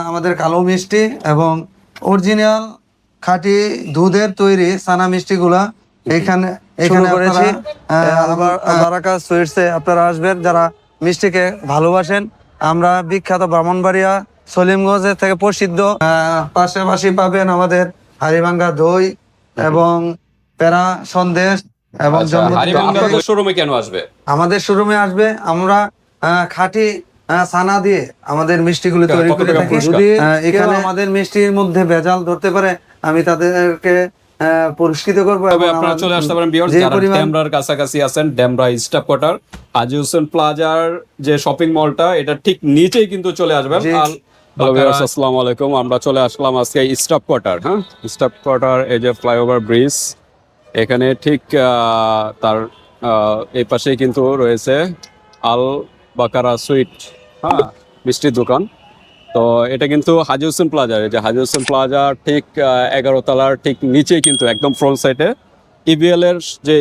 আমাদের কালো মিষ্টি এবং অরিজিনাল খাঁটি দুধের তৈরি সানা মিষ্টিগুলা এখানে এখানে করেছি। বারাকা সুইটসে আপনারা আসবেন যারা মিষ্টিকে ভালোবাসেন। আমরা বিখ্যাত ব্রাহ্মণবাড়িয়া সলিমগঞ্জের থেকে প্রসিদ্ধ। পাশাপাশি পাবেন আমাদের হাড়িভাঙ্গা দই এবং পেড়া সন্দেশ এবং আপনাদের শোরুমে কেন আসবে? আমাদের শোরুমে আসবে, আমরা খাঁটি ছানা দিয়ে আমাদের মিষ্টিগুলো তৈরি করে থাকি। যদি এখানে আমাদের মিষ্টির মধ্যে ভেজাল ধরতে পারে আমি তাদেরকে পুরস্কৃত করবো। আপনারা চলে আসতে পারেন ভিউয়ার্স যারা ডেমরার কাছাকাছি আছেন, ডেমরা স্টাফ কোয়ার্টার হাজী হোসেন প্লাজার যে শপিং মলটা এটা ঠিক নিচেই কিন্তু চলে আসবেন। হ্যালো ভিউয়ার্স, আসসালামু আলাইকুম। আমরা চলে আসলাম আজকে স্টাফ কোয়ার্টার। স্টাফ কোয়ার্টার এই যে ফ্লাইওভার ব্রিজ, এখানে ঠিক তার এই পাশেই কিন্তু রয়েছে আল বাকারা সুইট মিষ্টির দোকান। তো এটা কিন্তু হাজী হোসেন প্লাজা, এই যে হাজী হোসেন প্লাজা ঠিক 11 তলার ঠিক নিচেই কিন্তু একদম ফ্রন্ট সাইডে ইবিএল এর যে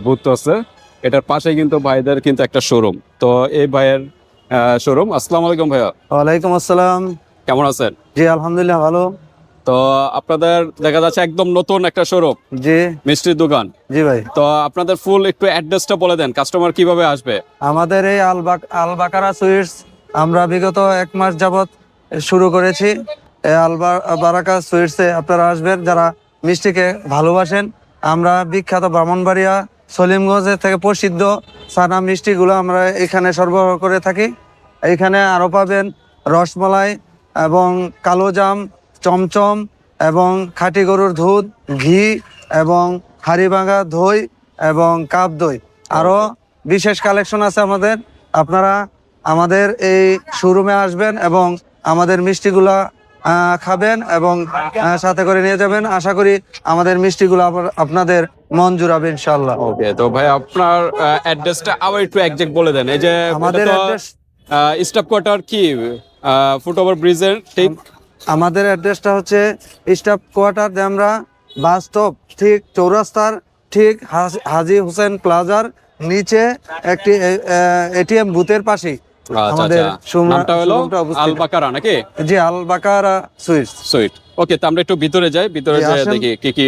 বুথ আছে এটার পাশে কিন্তু ভাইদের কিন্তু একটা শোরুম। তো এই ভাইয়ের শোরুম। আসসালামু আলাইকুম ভাইয়া। ওয়ালাইকুম আসসালাম। কেমন আছেন? জি আলহামদুলিল্লাহ ভালো। তো আপনাদের দেখা যাচ্ছে একদম নতুন একটা শোরুম, জি মিষ্টির দোকান। জি ভাই। তো আপনাদের ফুল একটু অ্যাড্রেসটা বলে দেন, কাস্টমার কিভাবে আসবে? আমাদের এই আল বাকারা সুইটস আমরা বিগত 1 মাস যাবত শুরু করেছি। এই বারাকা সুইটসে আপনারা আসবেন যারা মিষ্টিকে ভালোবাসেন। আমরা বিখ্যাত ব্রাহ্মণবাড়িয়া সলিমগঞ্জের থেকে প্রসিদ্ধ সানা মিষ্টিগুলো আমরা এখানে সরবরাহ করে থাকি। এইখানে আরও পাবেন রসমলাই এবং কালোজাম, চমচম এবং খাঁটি গরুর দুধ, ঘি এবং হাড়িভাঙ্গা দই এবং কাপ দই। আরও বিশেষ কালেকশন আছে আমাদের। আপনারা আমাদের এই শোরুমে আসবেন এবং আমাদের মিষ্টিগুলা খাবেন এবং সাথে করে নিয়ে যাবেন। আশা করি আমাদের মিষ্টিগুলো আপনাদের মন জুড়াবে ইনশাআল্লাহ। ওকে, তো ভাই আপনার অ্যাড্রেসটা আবার একটু এক্সাক্ট বলে দেন। এই যে আমাদের অ্যাড্রেস স্টাফ কোয়ার্টার কি ফুটওভার ব্রিজের ঠিক আমাদের অ্যাড্রেসটা হচ্ছে staff quarter Demra bus stop ঠিক চৌরাস্তার ঠিক হাজী হোসেন প্লাজার নিচে একটি এটিএম বুথের পাশেই আমাদের নামটা হলো আল বাকারা নাকি? জি আল বাকারা সুইট। ওকে, তো আমরা একটু ভিতরে যাই, ভিতরে যাই দেখি কি কি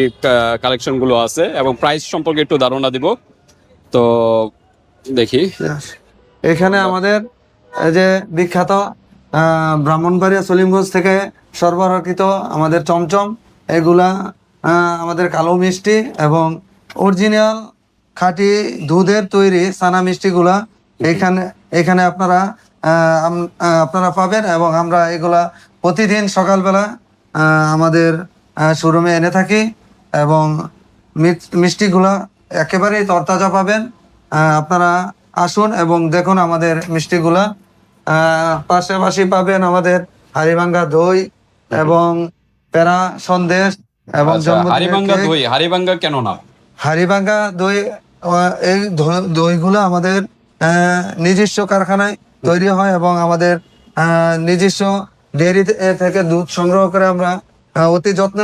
কালেকশন গুলো আছে এবং প্রাইস সম্পর্কে একটু ধারণা দিব। তো দেখি এখানে আমাদের এই যে বিখ্যাত ব্রাহ্মণবাড়িয়া সলিমগঞ্জ থেকে সরবরাহকৃত আমাদের চমচম, এগুলা আমাদের কালো মিষ্টি এবং অরিজিনাল খাঁটি দুধের তৈরি সানা মিষ্টিগুলা এখানে আপনারা পাবেন এবং আমরা এগুলা প্রতিদিন সকালবেলা আমাদের শোরুমে এনে থাকি এবং মিষ্টিগুলা একেবারেই তরতাজা পাবেন। আপনারা আসুন এবং দেখুন আমাদের মিষ্টিগুলা। পাশাপাশি পাবেন আমাদের হাড়িভাঙ্গা দই এবং পেড়া সন্দেশ এবং হাড়িভাঙ্গা কেন না? হাড়িভাঙ্গা দই, এই দইগুলো আমাদের নিজস্ব কারখানায় তৈরি হয় এবং আমাদের নিজস্ব ডেয়ারি থেকে দুধ সংগ্রহ করে আমরা অতি যত্ন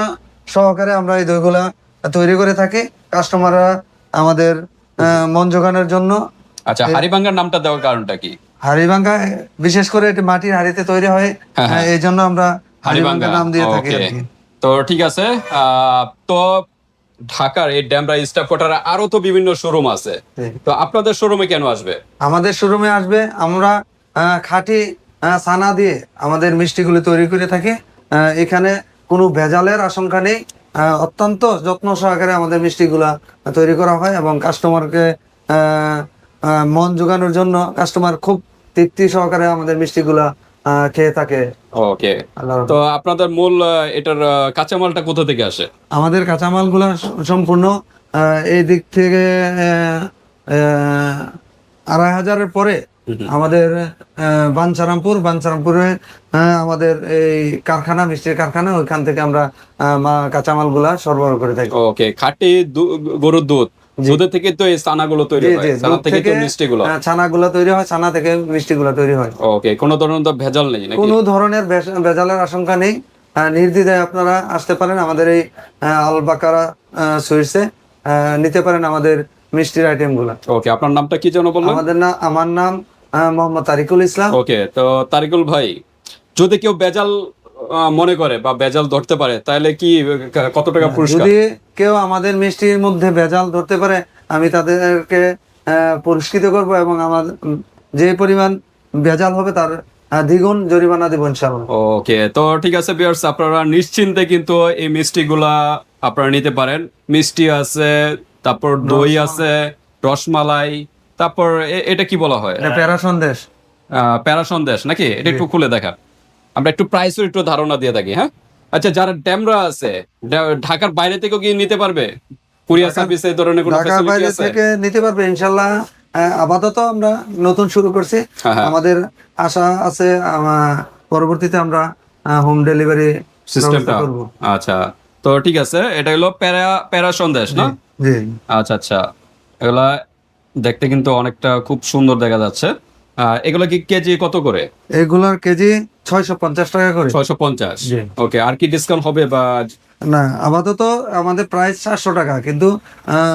সহকারে আমরা এই দইগুলা তৈরি করে থাকি কাস্টমাররা আমাদের মন জোগানোর জন্য। আচ্ছা, হাড়িভাঙ্গার নামটা দেওয়ার কারণটা কি? হাড়িভাঙ্গা বিশেষ করে এটি মাটির হাড়িতে তৈরি হয়, এই জন্য আমরা হাড়িভাঙ্গা নাম দিয়ে থাকি। তো ঠিক আছে। তো ঢাকার এই ডেমরা স্টাফ কোয়ার্টারে আরো তো বিভিন্ন শোরুম আছে, তো আপনাদের শোরুমে কেন আসবে? আমাদের শোরুমে আসবে, আমরা খাঁটি ছানা দিয়ে আমাদের মিষ্টিগুলো তৈরি করে থাকি। এখানে কোনো ভেজালের আশঙ্কা নেই। অত্যন্ত যত্ন সহকারে আমাদের মিষ্টিগুলা তৈরি করা হয় এবং কাস্টমারকে মন জোগানোর জন্য কাস্টমার খুব তৃপ্তি সহকারে আমাদের মিষ্টিগুলা খেয়ে থাকে। ওকে, তো আপনাদের মূল এটার কাঁচামালটা কোথা থেকে আসে? আমাদের কাঁচামালগুলা সম্পূর্ণ এই দিক থেকে 2500-এর পরে আমাদের বাঞ্ছারামপুরে আমাদের এই কারখানা, মিষ্টির কারখানা, ওইখান থেকে আমরা কাঁচামালগুলা সরবরাহ করে থাকি। ওকে, খাঁটি গরুর দুধ, দুধের থেকে তো এই ছানাগুলো তৈরি হয়, ছানা থেকে তো মিষ্টিগুলো, ছানাগুলো তৈরি হয়, ছানা থেকে মিষ্টিগুলো তৈরি হয়। ওকে, কোনো ধরনের তো ভেজাল নেই নাকি? কোনো ধরনের ভেজালের আশঙ্কা নেই। নির্দ্বিধায় আপনারা আসতে পারেন আমাদের এই আল বাকারা সুইটসে, নিতে পারেন আমাদের মিষ্টির আইটেম গুলা। ওকে, আপনার নামটা কি যেন বললেন? আমার নাম মোহাম্মদ তারিকুল ইসলাম। ওকে, তো তারিকুল ভাই যদি কেউ বেজাল মনে করে বা বেজাল ধরতে পারে তাহলে কি কত টাকা পুরস্কার? যদি কেউ আমাদের মিষ্টির মধ্যে ভেজাল ধরতে পারে আমি তাদেরকে পুরস্কৃত করব এবং আমার যে পরিমাণ ভেজাল হবে তার দ্বিগুণ জরিমানা দেব ইনশাআল্লাহ। ওকে, তো ঠিক আছে ভিউয়ার্স, আপনারা নিশ্চিন্তে কিন্তু এই মিষ্টিগুলা আপনারা নিতে পারেন। মিষ্টি আছে, তারপর দই আছে, রসমালাই, তারপর এটা কি বলা হয়? এটা পেরা সন্দেশ। প্যারা সন্দেশ নাকি? এটা একটু খুলে দেখা, আমরা একটু প্রাইসও একটু ধারণা দিয়ে থাকি। হ্যাঁ, আচ্ছা, যারা ড্যামরা আছে ঢাকার বাইরে থেকেও কি নিতে পারবে? কুরিয়ার সার্ভিস এই ধরনের কোনো ঢাকার ফ্যাসিলিটি বাইরে আছে? থেকে নিতে পারবে ইনশাআল্লাহ। আপাতত আমরা নতুন শুরু করছি, হ্যাঁ। আমাদের আশা আছে পরবর্তীতে আমরা হোম ডেলিভারি সিস্টেমটা করব। আচ্ছা, তো ঠিক আছে, এটা হলো প্যারা সন্দেশ না? জি। আচ্ছা আচ্ছা, এগুলা দেখতে কিন্তু অনেকটা খুব সুন্দর দেখা যাচ্ছে। এগুলা কি কেজি কত করে? এগুলার কেজি 650 টাকা করে। 650। জি। ওকে, আর কি ডিসকাউন্ট হবে বা? না, আপাতত আমাদের প্রাইস 700 টাকা, কিন্তু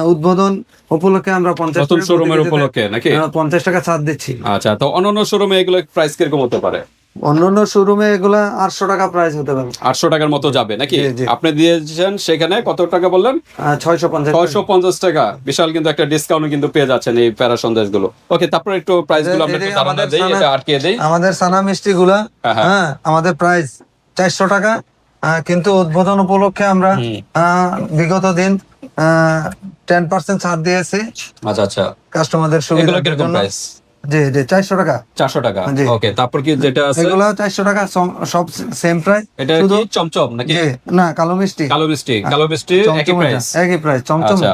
উদ্বোধন উপলক্ষে আমরা 50 নতুন টাকা শোরুমের উপলক্ষে নাকি? 50 টাকা ছাড় দিচ্ছি। আচ্ছা, তো অন্যান্য শোরুমে এগুলো প্রাইস কিরকম হতে পারে? অন্যান্য শোরুমে এগুলা 800 টাকা প্রাইস হতে পারে। 800 টাকার মতো যাবে নাকি? জি, জি। আপনি দিয়েছেন সেখানে কত টাকা বললেন? 650 650 টাকা। বিশাল কিন্তু একটা ডিসকাউন্ট কিন্তু পেয়ে যাচ্ছেন এই প্যারা সন্দেশগুলো। ওকে, তারপর একটু প্রাইস গুলো আমরা একটু ধারণা দেই, এটা আর কে দেই? আমাদের সানা মিষ্টি গুলা, হ্যাঁ, হ্যাঁ। হ্যাঁ, আমাদের প্রাইস 400 টাকা, কিন্তু উদ্বোধন উপলক্ষে আমরা বিগত দিন 10% ছাড় দিয়েছি আচ্ছা আচ্ছা, কাস্টমারদের এগুলো সুবিধার কিরকম জন্য। প্রাইস? জি জি, 400 টাকা। 400 টাকা। জি। ওকে, তারপর কি যেটা আছে এগুলা 400 টাকা, সব সেম প্রাইস। এটা কি চমচম নাকি? জি, না, কালো মিষ্টি। কালো মিষ্টি একই চমচম, প্রাইস? একই প্রাইস। চমচম। আচ্ছা,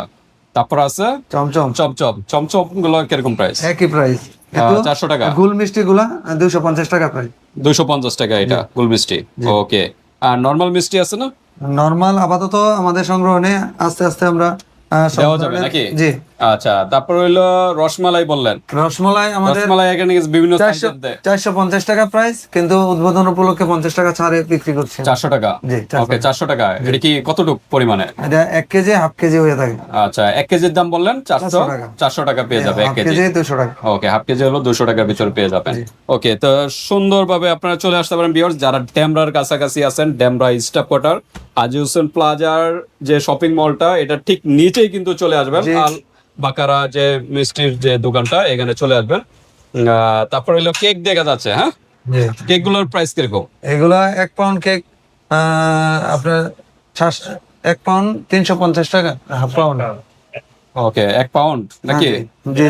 তারপর আছে চমচম চমচম গুলো কিরকম প্রাইস? একই প্রাইস। 400 টাকা। গুল মিষ্টি গুলা 250 টাকা প্রাইস। 250 টাকা এটা গুল মিষ্টি। ওকে, আর নরমাল মিষ্টি আছে না? নরমাল আপাতত আমাদের সংগ্রহণে আস্তে আস্তে আমরা সব দেওয়া যাবে ধরনের- নাকি? জি। আচ্ছা, তারপর হইলো রসমালাই বললেন। রসমালাই আমাদের রসমালাই এখানে বিভিন্ন 400 সাইজের দেয়। 450 টাকা প্রাইস, কিন্তু উদ্বোধন উপলক্ষে 50 টাকা ছাড়ে বিক্রি করছে। 400 টাকা। জি, 400 ওকে, 400 টাকা। এটা কি কতটুকু পরিমাণে? এটা 1 কেজি, হাফ কেজি হয়ে থাকে। আচ্ছা, 1 কেজির দাম বললেন 400 টাকা। 400 টাকা পেয়ে যাবে 1 হাফ কেজি। কেজি 200 টাকা। ওকে, হাফ কেজি হলো 200 টাকার ভিতরে পেয়ে যাবেন। ওকে, তো সুন্দরভাবে আপনারা চলে আসতে পারেন ভিউয়ার্স, যারা ডেমরার কাছাকাছি আছেন। ডেমরা স্টাফ কোয়ার্টার আজি হোসেন প্লাজার যে শপিং মলটা, এটা ঠিক নিচেই কিন্তু চলে আসবেন। জি। আল বাকারা যে মিষ্টির যে দোকানটা, এখানে চলে আসবেন। তারপর হলো কেক দেখা যাচ্ছে। হ্যাঁ, জি। কেক গুলোর প্রাইস কিরকম? এগুলা 1 পাউন্ড কেক আপনার 1 পাউন্ড 350 টাকা, হাফ পাউন্ড। ওকে, 1 পাউন্ড নাকি? জি,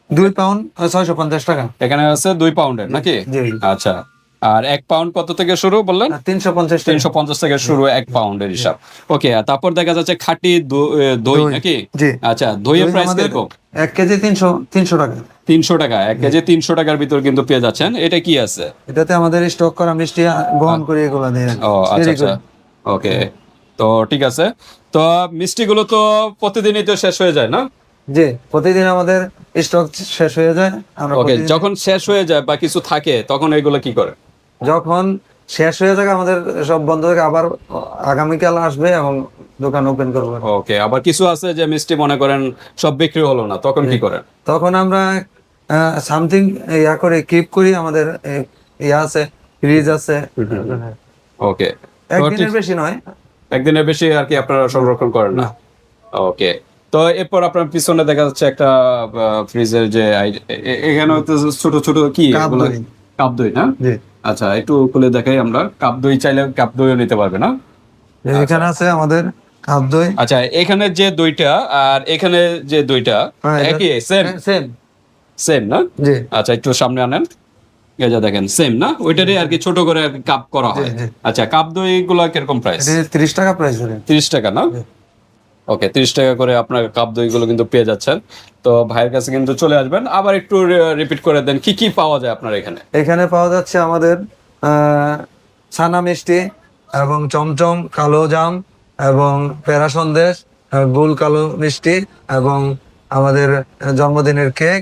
2 পাউন্ড 650 টাকা। এখানে আছে 2 পাউন্ডের নাকি? জি। আচ্ছা, আর 1 পাউন্ড কত থেকে শুরু বললেন? 350 টাকা। 350 থেকে শুরু 1 পাউন্ডের হিসাব। ওকে, আর তারপর দেখা যাচ্ছে খাঁটি দই নাকি? জি। আচ্ছা, দইয়ের দই প্রাইস আমাদের কিরকম? 1 কেজি 300 টাকা। 300 টাকা। 1 কেজি 300 টাকার ভিতর কিন্তু পেয়ে যাচ্ছেন। এটা কি আছে? এটাতে আমাদের স্টক করা মিষ্টি বহন করে এগুলো দেয়। ও আচ্ছা আচ্ছা, ওকে, তো ঠিক আছে। তো মিষ্টিগুলো তো প্রতিদিনই তো শেষ হয়ে যায় না? জি, প্রতিদিন আমাদের স্টক শেষ হয়ে যায়। আমরা ওকে, প্রতিদিন- যখন শেষ হয়ে যায় বা কিছু থাকে তখন এগুলো কি করে? যখন শেষ হয়ে যায় আমাদের সব বন্ধ থেকে আবার আগামীকাল আসবে এবং দোকান ওপেন করবো। ওকে, আবার কিছু আছে যে মিষ্টি মনে করেন সব বিক্রি হলো না, তখন কি করেন? তখন আমরা সামথিং ইয়া করে কিপ করি, আমাদের ইয়া আছে, ফ্রিজ আছে। ওকে, একদিনের বেশি নয়। একদিনের বেশি আর কি আপনারা সংরক্ষণ করেন না? ওকে, তো এরপর আপনার পিছনে দেখা যাচ্ছে একটা ফ্রিজের যে এখানে হচ্ছে ছোট ছোট কি কাপ এগুলো? দই। কাপ দই না? জি। আচ্ছা, একটু খুলে দেখাই আমরা। কাপ দই চাইলে কাপ দইও নিতে পারবে না? এখানে আছে আমাদের কাপ দই। আচ্ছা, এখানে যে দইটা আর এখানে যে দইটা একই সেম সেম। সেম না? জি। আচ্ছা, একটু সামনে আনেন। এই যে দেখেন সেম না, ওইটারই আর কি ছোট করে কাপ করা হয়। জি। আচ্ছা, কাপ দই গুলা কিরকম প্রাইস? এটা 30 টাকা প্রাইস ধরে। 30 টাকা না? ওকে, 30 টাকা করে আপনার কাপ দই গুলো কিন্তু পেয়ে যাচ্ছেন। তো ভাইয়ের কাছে কিন্তু চলে আসবেন। আবার একটু রিপিট করে দেন, কি কি পাওয়া যায় আপনার এখানে? এখানে পাওয়া যাচ্ছে আমাদের ছানা মিষ্টি এবং চমচম, কালো জাম এবং পেরা সন্দেশ, গুল কালো মিষ্টি এবং আমাদের জন্মদিনের কেক।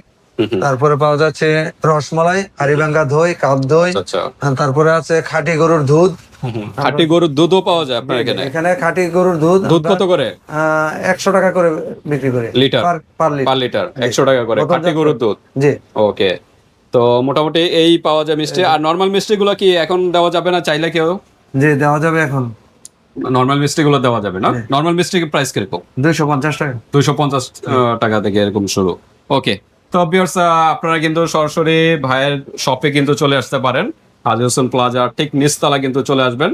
তারপরে পাওয়া যাচ্ছে রসমালাই, হাড়িভাঙ্গা দই, কাপ দই। আচ্ছা, তারপরে আছে খাঁটি গরুর দুধ। খাঁটি গরুর দুধও পাওয়া যায় আপনার এখানে? এখানে খাঁটি গরুর দুধ দুধ কত করে? 100 টাকা করে বিক্রি করে। Litre? Per litre. Per litre 100 টাকা করে খাঁটি গরুর দুধ। জি। ওকে, তো তো মোটামুটি এই পাওয়া যায় মিষ্টি। আর নর্মাল মিষ্টিগুলো কি এখন দেওয়া যাবে না, চাইলে কেউ? জি, দেওয়া যাবে এখন। নর্মাল মিষ্টিগুলো দেওয়া যাবে না? নর্মাল মিষ্টির প্রাইস কিরকম? 250 টাকা। 250 টাকা থেকে এরকম শুরু। ওকে, তো ভিউয়ার্স আপনারা কিন্তু সরাসরি ভাইয়ের শপে কিন্তু চলে আসতে পারেন। হাজী হোসেন প্লাজা ঠিক নিচতলা কিন্তু চলে আসবেন।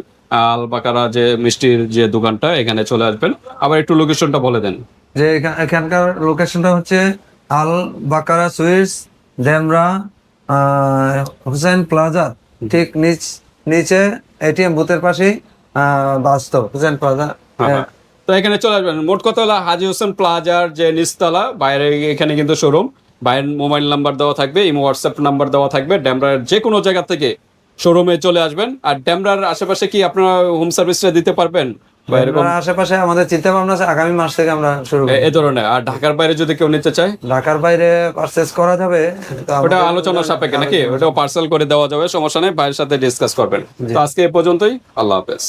আল বাকারা যে মিষ্টির যে দোকানটা, এখানে চলে আসবেন। আবার একটু লোকেশনটা বলে দেন। যে এখানকার লোকেশনটা হচ্ছে আল বাকারা সুইটস, ডেমরা হোসেন প্লাজা ঠিক নিচে এটিএম বুথের পাশেই বাস্তব হোসেন প্লাজা। হ্যাঁ, তো এখানে চলে আসবেন। মোট কথা হলো হাজী হোসেন প্লাজার যে নিচতলা, বাইরে এখানে কিন্তু শোরুম। বাইরের মোবাইল নাম্বার দেওয়া থাকবে, ইমো হোয়াটসঅ্যাপ নাম্বার দেওয়া থাকবে। ডেমরার যে কোনো জায়গা থেকে শোরুমে চলে আসবেন। আর ডেমরার আশেপাশে কি আপনারা হোম সার্ভিসটা দিতে পারবেন বা এরকম? আশেপাশে আমাদের চিন্তা ভাবনা আছে আগামী মাস থেকে আমরা শুরু করব। এ ধরনের। আর ঢাকার বাইরে যদি কেউ নিতে চায়? ঢাকার বাইরে পারচেজ করা যাবে, তো ওটা আলোচনা সাপেক্ষে নাকি? ওটাও পার্সেল করে দেওয়া যাবে, সমস্যা নেই, ভাইয়ের সাথে ডিসকাস করবেন। তো আজকে এ পর্যন্তই, আল্লাহ হাফেজ।